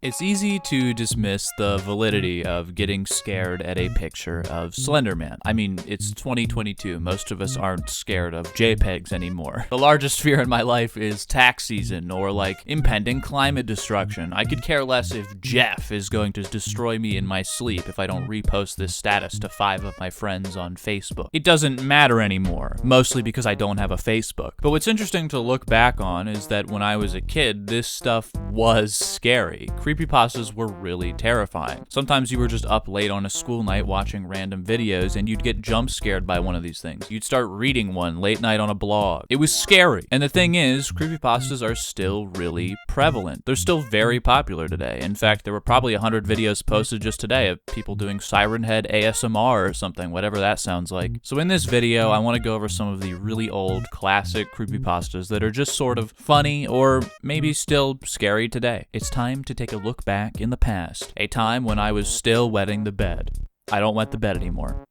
It's easy to dismiss the validity of getting scared at a picture of Slender Man. I mean, it's 2022. Most of us aren't scared of JPEGs anymore. The largest fear in my life is tax season or like impending climate destruction. I could care less if Jeff is going to destroy me in my sleep if I don't repost this status to 5 of my friends on Facebook. It doesn't matter anymore, mostly because I don't have a Facebook. But what's interesting to look back on is that when I was a kid, this stuff was scary. Creepypastas were really terrifying. Sometimes you were just up late on a school night watching random videos and you'd get jump scared by one of these things. You'd start reading one late night on a blog. It was scary. And the thing is, creepypastas are still really prevalent. They're still very popular today. In fact, there were probably 100 videos posted just today of people doing Siren Head ASMR or something, whatever that sounds like. So in this video, I want to go over some of the really old classic creepypastas that are just sort of funny or maybe still scary today. It's time to take a look back in the past, a time when I was still wetting the bed. I don't wet the bed anymore.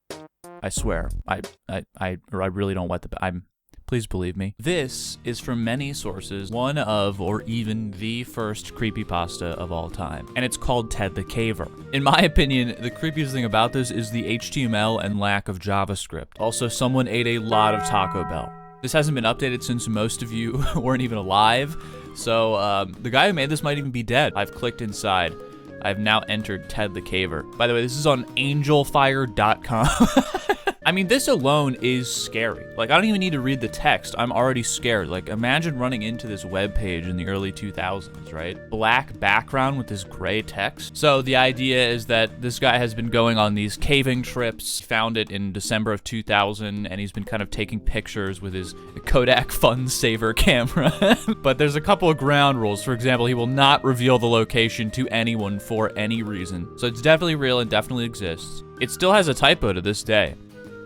I swear. I really don't wet the bed. Please believe me. This is from many sources, one of or even the first creepypasta of all time, and it's called Ted the Caver. In my opinion, the creepiest thing about this is the HTML and lack of JavaScript. Also, someone ate a lot of Taco Bell. This hasn't been updated since most of you weren't even alive, so the guy who made this might even be dead. I've clicked inside. I've now entered Ted the Caver. By the way, this is on angelfire.com. I mean, this alone is scary. Like, I don't even need to read the text. I'm already scared. Like, imagine running into this webpage in the early 2000s, right? Black background with this gray text. So the idea is that this guy has been going on these caving trips, found it in December of 2000, and he's been kind of taking pictures with his Kodak Fun Saver camera. But there's a couple of ground rules. For example, he will not reveal the location to anyone for any reason. So it's definitely real and definitely exists. It still has a typo to this day.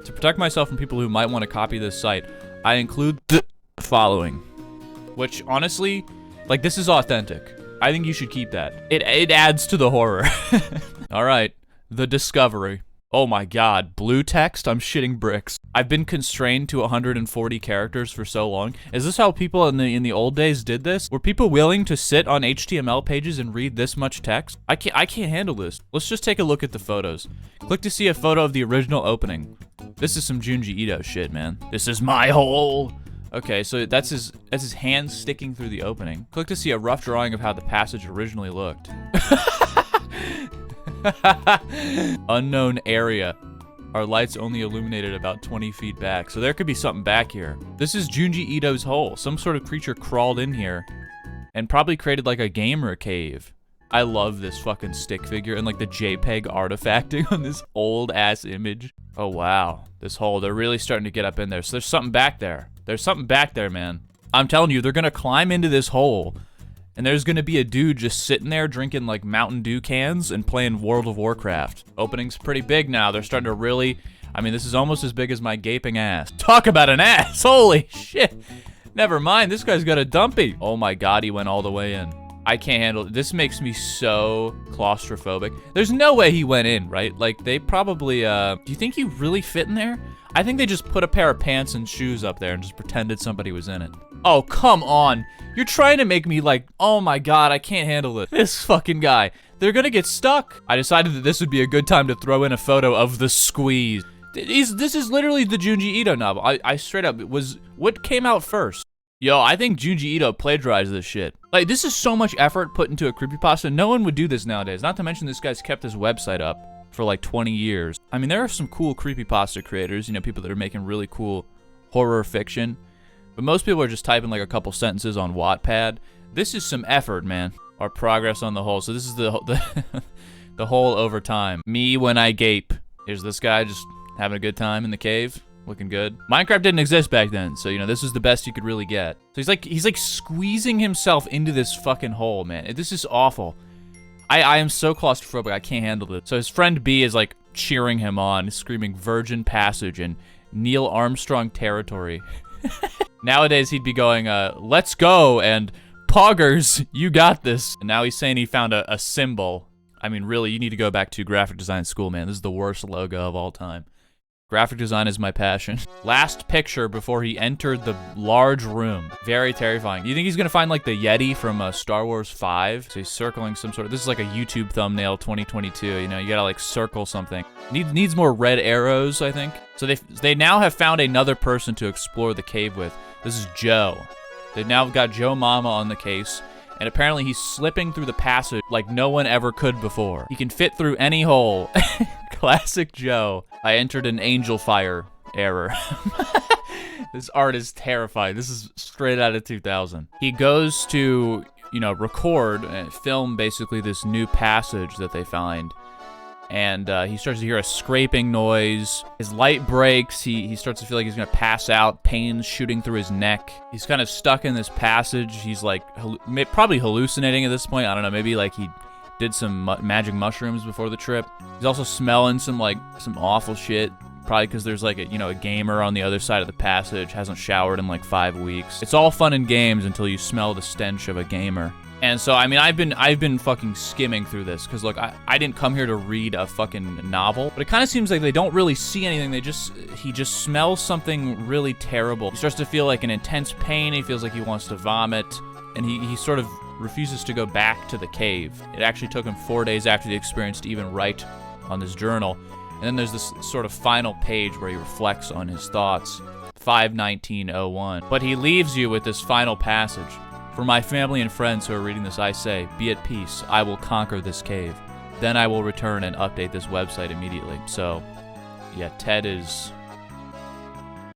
To protect myself from people who might want to copy this site, I include the following. Which, honestly, like, this is authentic. I think you should keep that. It adds to the horror. Alright, the discovery. Oh my god, blue text? I'm shitting bricks. I've been constrained to 140 characters for so long. Is this how people in the old days did this? Were people willing to sit on HTML pages and read this much text? I can't handle this. Let's just take a look at the photos. Click to see a photo of the original opening. This is some Junji Ito shit, man. This is my hole. Okay, so that's his hand sticking through the opening. Click to see a rough drawing of how the passage originally looked. Unknown area. Our lights only illuminated about 20 feet back, so there could be something back here. This is Junji Ito's hole. Some sort of creature crawled in here and probably created like a gamer cave. I love this fucking stick figure and like the JPEG artifacting on this old ass image. Oh wow, this hole, they're really starting to get up in there. So there's something back there. There's something back there, man. I'm telling you, they're gonna climb into this hole and there's gonna be a dude just sitting there drinking like Mountain Dew cans and playing World of Warcraft. Opening's pretty big now. They're starting to really, I mean, this is almost as big as my gaping ass. Talk about an ass, holy shit. Never mind, this guy's got a dumpy. Oh my god, he went all the way in. I can't handle it. This makes me so claustrophobic. There's no way he went in, right? Like, they probably, do you think he really fit in there? I think they just put a pair of pants and shoes up there and just pretended somebody was in it. Oh, come on. You're trying to make me like, oh my god, I can't handle it. This fucking guy. They're gonna get stuck. I decided that this would be a good time to throw in a photo of the squeeze. This is literally the Junji Ito novel. I straight up, it was, what came out first? Yo, I think Junji Ito plagiarized this shit. Like, this is so much effort put into a creepypasta. No one would do this nowadays. Not to mention this guy's kept his website up for like 20 years. I mean, there are some cool creepypasta creators, you know, people that are making really cool horror fiction. But most people are just typing like a couple sentences on Wattpad. This is some effort, man. Our progress on the hole. So this is the the hole over time. Me when I gape. Here's this guy just having a good time in the cave. Looking good. Minecraft didn't exist back then, so, you know, this is the best you could really get. So he's like squeezing himself into this fucking hole, man. This is awful. I am so claustrophobic, I can't handle it. So his friend B is like cheering him on, screaming Virgin Passage and Neil Armstrong territory. Nowadays he'd be going, let's go, and Poggers, you got this. And now he's saying he found a symbol. I mean, really, you need to go back to graphic design school, man. This is the worst logo of all time. Graphic design is my passion. Last picture before he entered the large room. Very terrifying. You think he's gonna find like the Yeti from Star Wars 5? So he's circling some sort of, this is like a YouTube thumbnail 2022, you know, you gotta like circle something. Needs more red arrows, I think. So they now have found another person to explore the cave with. This is Joe. They've now got Joe Mama on the case. And apparently he's slipping through the passage like no one ever could before. He can fit through any hole. Classic Joe. I entered an angel fire error. This art is terrifying. This is straight out of 2000. He goes to, you know, record and film basically this new passage that they find. And he starts to hear a scraping noise. His light breaks. He starts to feel like he's gonna pass out. Pains shooting through his neck. He's kind of stuck in this passage. He's like probably hallucinating at this point. I don't know. Maybe like he did some magic mushrooms before the trip. He's also smelling some awful shit. Probably because there's like a gamer on the other side of the passage. Hasn't showered in like 5 weeks. It's all fun and games until you smell the stench of a gamer. And so, I mean, I've been fucking skimming through this, because, look, I didn't come here to read a fucking novel, but it kind of seems like they don't really see anything. He just smells something really terrible. He starts to feel like an intense pain. He feels like he wants to vomit, and he sort of refuses to go back to the cave. It actually took him 4 days after the experience to even write on this journal. And then there's this sort of final page where he reflects on his thoughts. 5/19/01. But he leaves you with this final passage. For my family and friends who are reading this, I say, be at peace. I will conquer this cave. Then I will return and update this website immediately. So, yeah, Ted is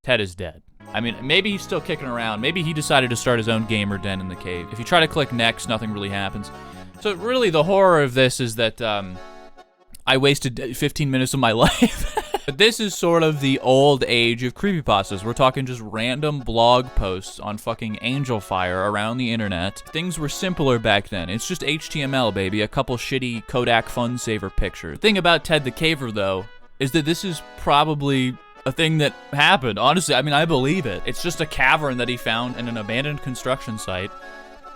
dead. I mean, maybe he's still kicking around. Maybe he decided to start his own gamer den in the cave. If you try to click next, nothing really happens. So really, the horror of this is that I wasted 15 minutes of my life. But this is sort of the old age of creepypastas. We're talking just random blog posts on fucking angel fire around the internet. Things were simpler back then. It's just HTML, baby. A couple shitty Kodak fun saver pictures. The thing about Ted the Caver, though, is that this is probably a thing that happened. Honestly, I mean, I believe it. It's just a cavern that he found in an abandoned construction site,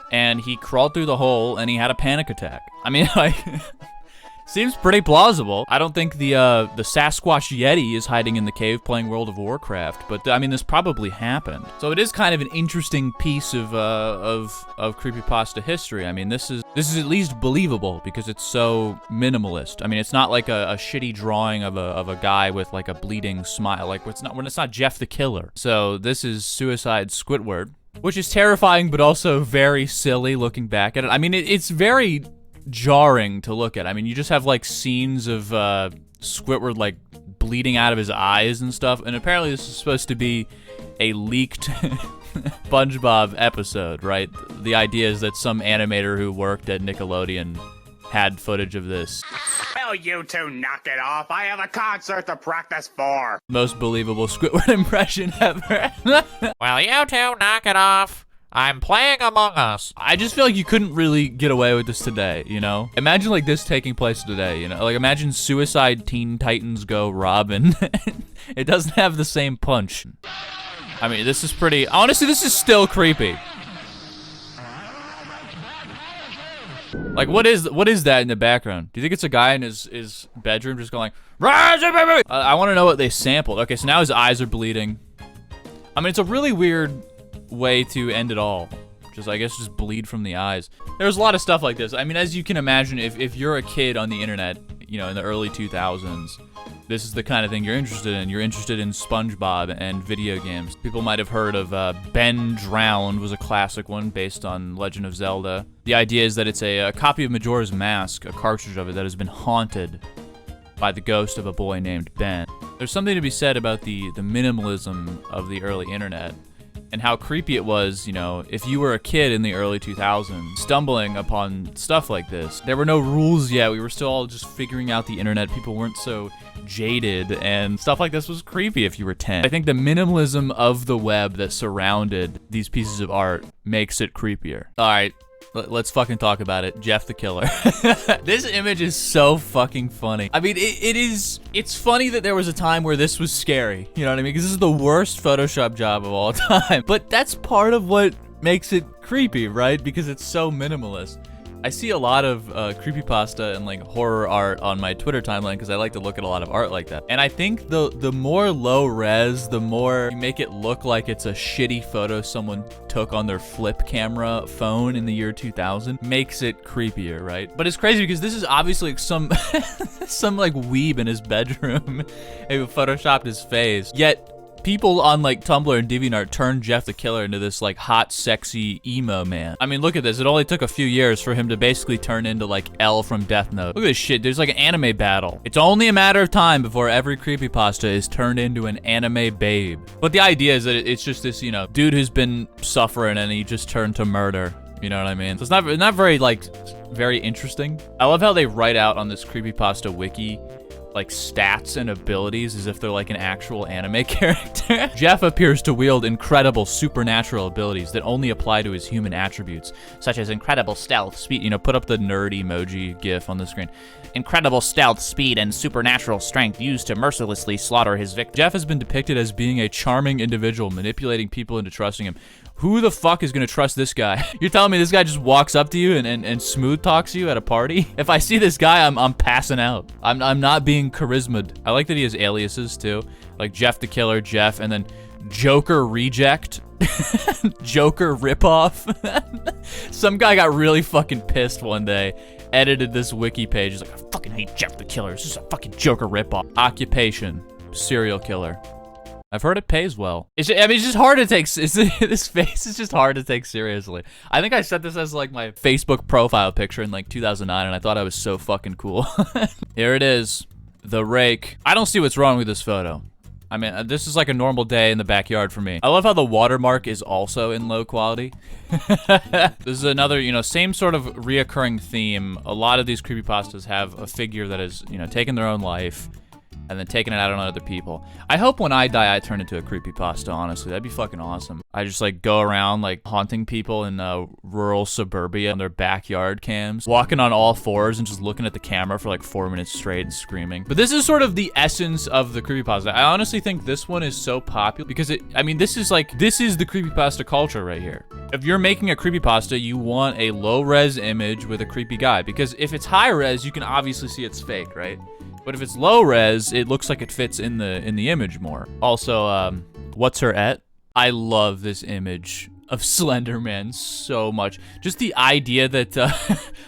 and he crawled through the hole, and he had a panic attack. I mean, like... Seems pretty plausible. I don't think the Sasquatch Yeti is hiding in the cave playing World of Warcraft, but I mean, this probably happened. So it is kind of an interesting piece of creepypasta history. I mean, this is at least believable because it's so minimalist. I mean, it's not like a shitty drawing of a guy with like a bleeding smile. Like it's not Jeff the Killer. So this is Suicide Squidward, which is terrifying but also very silly looking back at it. I mean, it's very jarring to look at. I mean, you just have like scenes of Squidward like bleeding out of his eyes and stuff, and apparently this is supposed to be a leaked SpongeBob episode, right? The idea is that some animator who worked at Nickelodeon had footage of this. Well, you two knock it off. I have a concert to practice for. Most believable Squidward impression ever. Well, you two knock it off. I'm playing Among Us. I just feel like you couldn't really get away with this today, you know? Imagine like this taking place today, you know? Like imagine Suicide Teen Titans Go Robin. It doesn't have the same punch. I mean, this is pretty, honestly, this is still creepy. Like what is that in the background? Do you think it's a guy in his bedroom just going, I want to know what they sampled. Okay, so now his eyes are bleeding. I mean, it's a really weird way to end it all. Just bleed from the eyes. There's a lot of stuff like this. I mean, as you can imagine, if you're a kid on the internet, you know, in the early 2000s, this is the kind of thing you're interested in. You're interested in SpongeBob and video games. People might have heard of Ben Drowned was a classic one based on Legend of Zelda. The idea is that it's a copy of Majora's Mask, a cartridge of it that has been haunted by the ghost of a boy named Ben. There's something to be said about the minimalism of the early internet, and how creepy it was, you know, if you were a kid in the early 2000s, stumbling upon stuff like this. There were no rules yet. We were still all just figuring out the internet. People weren't so jaded, and stuff like this was creepy if you were 10. I think the minimalism of the web that surrounded these pieces of art makes it creepier. All right. Let's fucking talk about it. Jeff the Killer. This image is so fucking funny. I mean, it's funny that there was a time where this was scary. You know what I mean? Because this is the worst Photoshop job of all time. But that's part of what makes it creepy, right? Because it's so minimalist. I see a lot of creepypasta and like horror art on my Twitter timeline because I like to look at a lot of art like that. And I think the more low res, the more you make it look like it's a shitty photo someone took on their flip camera phone in the year 2000, makes it creepier, right? But it's crazy because this is obviously like some like weeb in his bedroom who photoshopped his face. Yet people on like Tumblr and DeviantArt turned Jeff the Killer into this like hot, sexy emo man. I mean, look at this. It only took a few years for him to basically turn into like L from Death Note. Look at this shit. There's like an anime battle. It's only a matter of time before every creepypasta is turned into an anime babe. But the idea is that it's just this, you know, dude who's been suffering and he just turned to murder. You know what I mean? So it's not very like very interesting. I love how they write out on this creepypasta wiki like stats and abilities as if they're like an actual anime character. Jeff appears to wield incredible supernatural abilities that only apply to his human attributes, such as incredible stealth, speed, you know, put up the nerd emoji gif on the screen. Incredible stealth, speed, and supernatural strength used to mercilessly slaughter his victims. Jeff has been depicted as being a charming individual, manipulating people into trusting him. Who the fuck is gonna trust this guy? You're telling me this guy just walks up to you and smooth talks you at a party? If I see this guy, I'm passing out. I'm not being charismaed. I like that he has aliases too, like Jeff the Killer, Jeff, and then Joker Reject, Joker Ripoff. Some guy got really fucking pissed one day, edited this wiki page. He's like, I fucking hate Jeff the Killer. This is a fucking Joker ripoff. Occupation: serial killer. I've heard it pays well. I mean, it's just hard to take, this face is just hard to take seriously. I think I set this as like my Facebook profile picture in like 2009 and I thought I was so fucking cool. Here it is, the rake. I don't see what's wrong with this photo. I mean, this is like a normal day in the backyard for me. I love how the watermark is also in low quality. This is another, you know, same sort of reoccurring theme. A lot of these creepypastas have a figure that has, you know, taken their own life and then taking it out on other people. I hope when I die, I turn into a creepypasta, honestly. That'd be fucking awesome. I just like go around like haunting people in rural suburbia on their backyard cams, walking on all fours and just looking at the camera for like 4 minutes straight and screaming. But this is sort of the essence of the creepypasta. I honestly think this one is so popular because I mean, this is the creepypasta culture right here. If you're making a creepypasta, you want a low-res image with a creepy guy because if it's high-res, you can obviously see it's fake, right? But if it's low res, it looks like it fits in the image more. Also, what's her at? I love this image of Slender Man so much. Just the idea that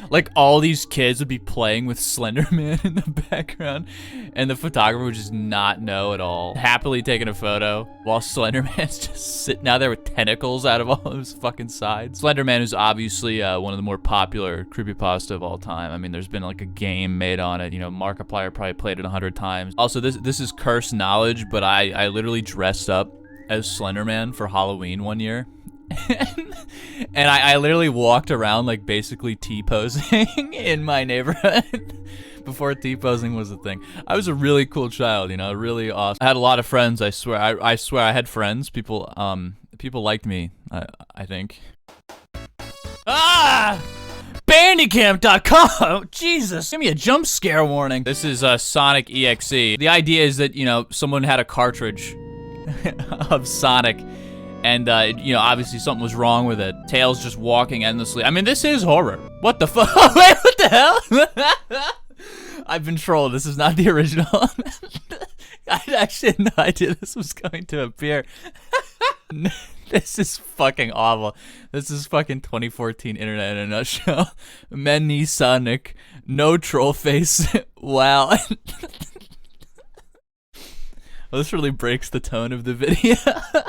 like all these kids would be playing with Slender Man in the background and the photographer would just not know at all. Happily taking a photo while Slender Man's just sitting out there with tentacles out of all of his fucking sides. Slender Man is obviously one of the more popular creepypasta of all time. I mean, there's been like a game made on it. You know, Markiplier probably played it 100 times. Also, this is cursed knowledge, but I literally dressed up as Slender Man for Halloween one year. And I literally walked around like basically T-posing in my neighborhood before T-posing was a thing. I was a really cool child, you know, really awesome. I had a lot of friends, I swear. I swear I had friends. People liked me, I think. Ah! Bandicamp.com! Oh, Jesus, give me a jump scare warning. This is sonic.exe. The idea is that, you know, someone had a cartridge of Sonic and, you know, obviously something was wrong with it. Tails just walking endlessly. I mean, this is horror. What the fuck? Wait, what the hell? I've been trolled. This is not the original. I actually had no idea this was going to appear. This is fucking awful. This is fucking 2014 internet in a nutshell. Many Sonic, no troll face. Wow. Well, this really breaks the tone of the video.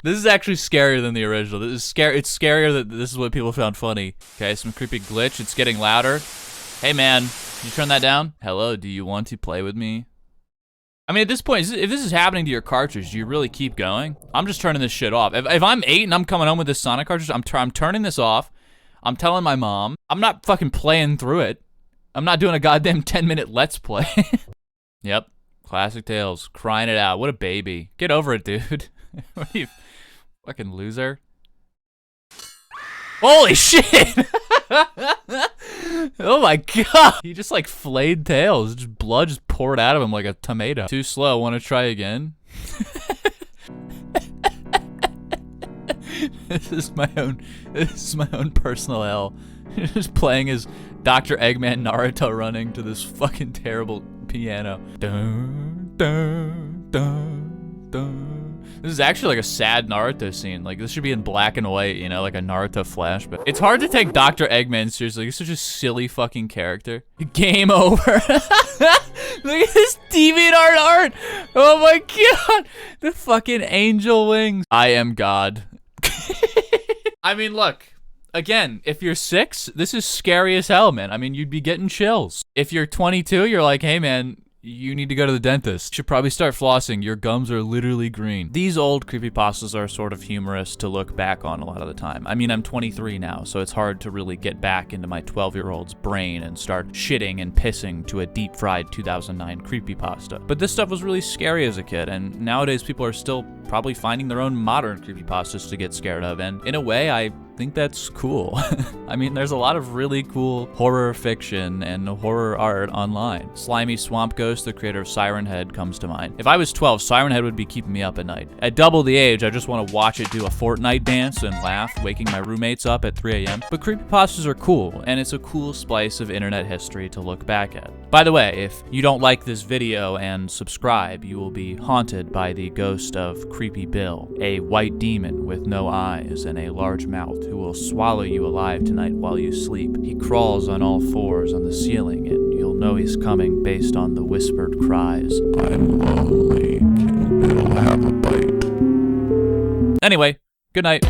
This is actually scarier than the original. This is scary. It's scarier that this is what people found funny. Okay, some creepy glitch. It's getting louder. Hey man, can you turn that down? Hello, do you want to play with me? I mean, at this point, if this is happening to your cartridge, do you really keep going? I'm just turning this shit off. If I'm 8 and I'm coming home with this Sonic cartridge, I'm turning this off. I'm telling my mom. I'm not fucking playing through it. I'm not doing a goddamn 10-minute Let's Play. Yep. Classic Tales, crying it out. What a baby. Get over it, dude. What are you, fucking loser? Holy shit! Oh my god! He just like flayed Tails. Just blood just poured out of him like a tomato. Too slow. Want to try again? This is my own personal hell. Just playing as Dr. Eggman Naruto running to this fucking terrible piano. Dun, dun, dun, dun. This is actually like a sad Naruto scene. Like, this should be in black and white, you know, like a Naruto flashback. It's hard to take Dr. Eggman seriously. He's such a silly fucking character. Game over. Look at this DeviantArt art. Oh my god. The fucking angel wings. I am God. I mean, look. Again, if you're 6, this is scary as hell, man. I mean, you'd be getting chills. If you're 22, you're like, hey, man, you need to go to the dentist. You should probably start flossing. Your gums are literally green. These old creepypastas are sort of humorous to look back on a lot of the time. I mean, I'm 23 now, so it's hard to really get back into my 12-year-old's brain and start shitting and pissing to a deep-fried 2009 creepypasta. But this stuff was really scary as a kid, and nowadays people are still probably finding their own modern creepypastas to get scared of, and in a way, I think that's cool. I mean, there's a lot of really cool horror fiction and horror art online. Slimy Swamp Ghost, the creator of Siren Head, comes to mind. If I was 12, Siren Head would be keeping me up at night. At double the age, I just want to watch it do a Fortnite dance and laugh, waking my roommates up at 3 a.m. But creepypastas are cool, and it's a cool slice of internet history to look back at. By the way, if you don't like this video and subscribe, you will be haunted by the ghost of Creepy Bill, a white demon with no eyes and a large mouth who will swallow you alive tonight while you sleep. He crawls on all fours on the ceiling, and you'll know he's coming based on the whispered cries. I'm lonely. Can Bill have a bite? Anyway, good night.